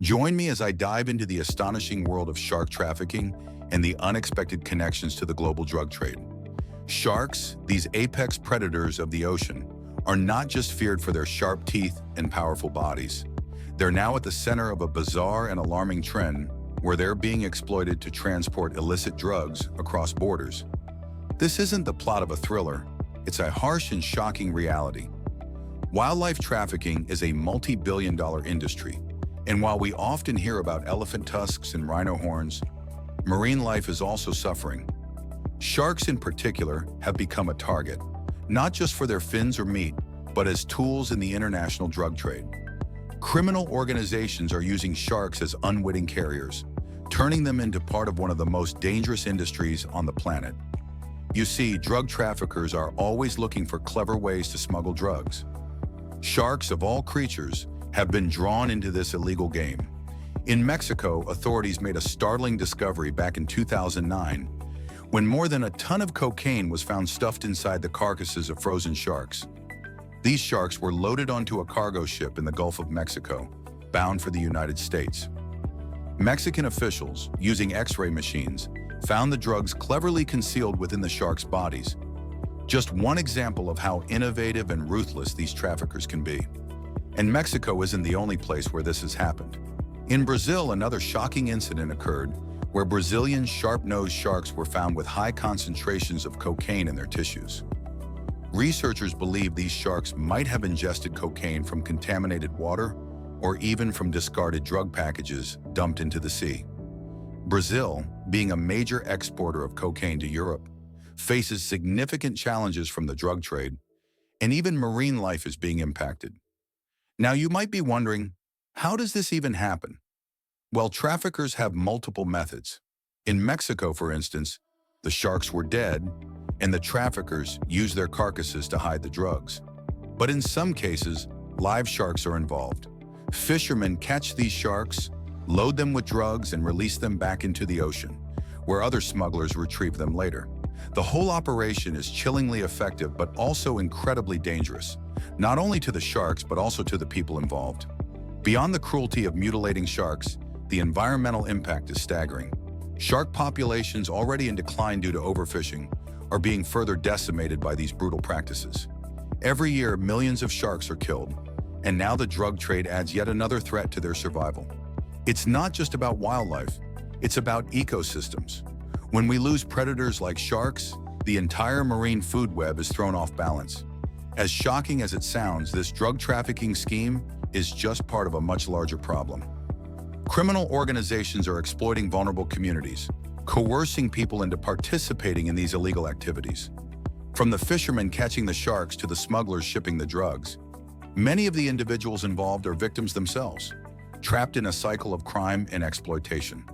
Join me as I dive into the astonishing world of shark trafficking and the unexpected connections to the global drug trade. Sharks, these apex predators of the ocean, are not just feared for their sharp teeth and powerful bodies. They're now at the center of a bizarre and alarming trend where they're being exploited to transport illicit drugs across borders. This isn't the plot of a thriller, it's a harsh and shocking reality. Wildlife trafficking is a multi-billion-dollar industry, and while we often hear about elephant tusks and rhino horns, marine life is also suffering. Sharks in particular have become a target, not just for their fins or meat, but as tools in the international drug trade. Criminal organizations are using sharks as unwitting carriers, turning them into part of one of the most dangerous industries on the planet. You see, drug traffickers are always looking for clever ways to smuggle drugs. Sharks, of all creatures, have been drawn into this illegal game. In Mexico, authorities made a startling discovery back in 2009 when more than a ton of cocaine was found stuffed inside the carcasses of frozen sharks. These sharks were loaded onto a cargo ship in the Gulf of Mexico, bound for the United States. Mexican officials, using X-ray machines, found the drugs cleverly concealed within the sharks' bodies. Just one example of how innovative and ruthless these traffickers can be. And Mexico isn't the only place where this has happened. In Brazil, another shocking incident occurred where Brazilian sharp-nosed sharks were found with high concentrations of cocaine in their tissues. Researchers believe these sharks might have ingested cocaine from contaminated water or even from discarded drug packages dumped into the sea. Brazil, being a major exporter of cocaine to Europe, faces significant challenges from the drug trade, and even marine life is being impacted. Now you might be wondering, how does this even happen? Well, traffickers have multiple methods. In Mexico, for instance, the sharks were dead, and the traffickers used their carcasses to hide the drugs. But in some cases, live sharks are involved. Fishermen catch these sharks, load them with drugs, and release them back into the ocean, where other smugglers retrieve them later. The whole operation is chillingly effective, but also incredibly dangerous, not only to the sharks, but also to the people involved. Beyond the cruelty of mutilating sharks, the environmental impact is staggering. Shark populations already in decline due to overfishing are being further decimated by these brutal practices. Every year, millions of sharks are killed, and now the drug trade adds yet another threat to their survival. It's not just about wildlife, it's about ecosystems. When we lose predators like sharks, the entire marine food web is thrown off balance. As shocking as it sounds, this drug trafficking scheme is just part of a much larger problem. Criminal organizations are exploiting vulnerable communities, coercing people into participating in these illegal activities. From the fishermen catching the sharks to the smugglers shipping the drugs, many of the individuals involved are victims themselves, trapped in a cycle of crime and exploitation.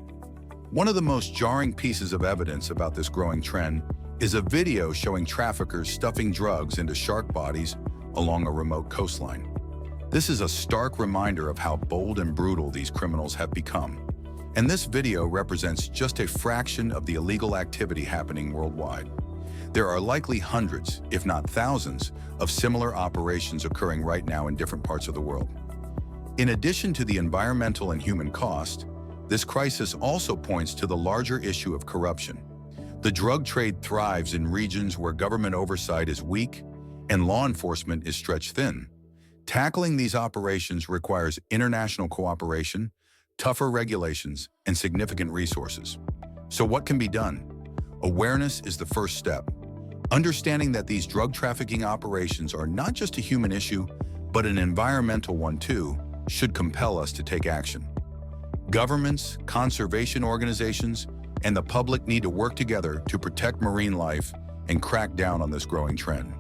One of the most jarring pieces of evidence about this growing trend is a video showing traffickers stuffing drugs into shark bodies along a remote coastline. This is a stark reminder of how bold and brutal these criminals have become. And this video represents just a fraction of the illegal activity happening worldwide. There are likely hundreds, if not thousands, of similar operations occurring right now in different parts of the world. In addition to the environmental and human cost, this crisis also points to the larger issue of corruption. The drug trade thrives in regions where government oversight is weak and law enforcement is stretched thin. Tackling these operations requires international cooperation, tougher regulations, and significant resources. So what can be done? Awareness is the first step. Understanding that these drug trafficking operations are not just a human issue, but an environmental one too, should compel us to take action. Governments, conservation organizations, and the public need to work together to protect marine life and crack down on this growing trend.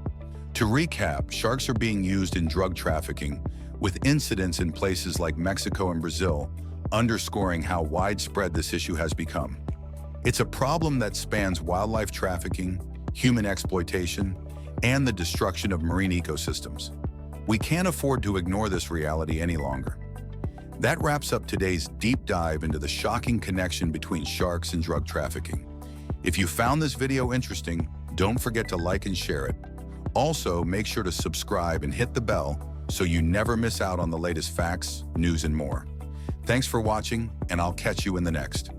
To recap, sharks are being used in drug trafficking, with incidents in places like Mexico and Brazil underscoring how widespread this issue has become. It's a problem that spans wildlife trafficking, human exploitation, and the destruction of marine ecosystems. We can't afford to ignore this reality any longer. That wraps up today's deep dive into the shocking connection between sharks and drug trafficking. If you found this video interesting, don't forget to like and share it. Also, make sure to subscribe and hit the bell so you never miss out on the latest facts, news, and more. Thanks for watching, and I'll catch you in the next.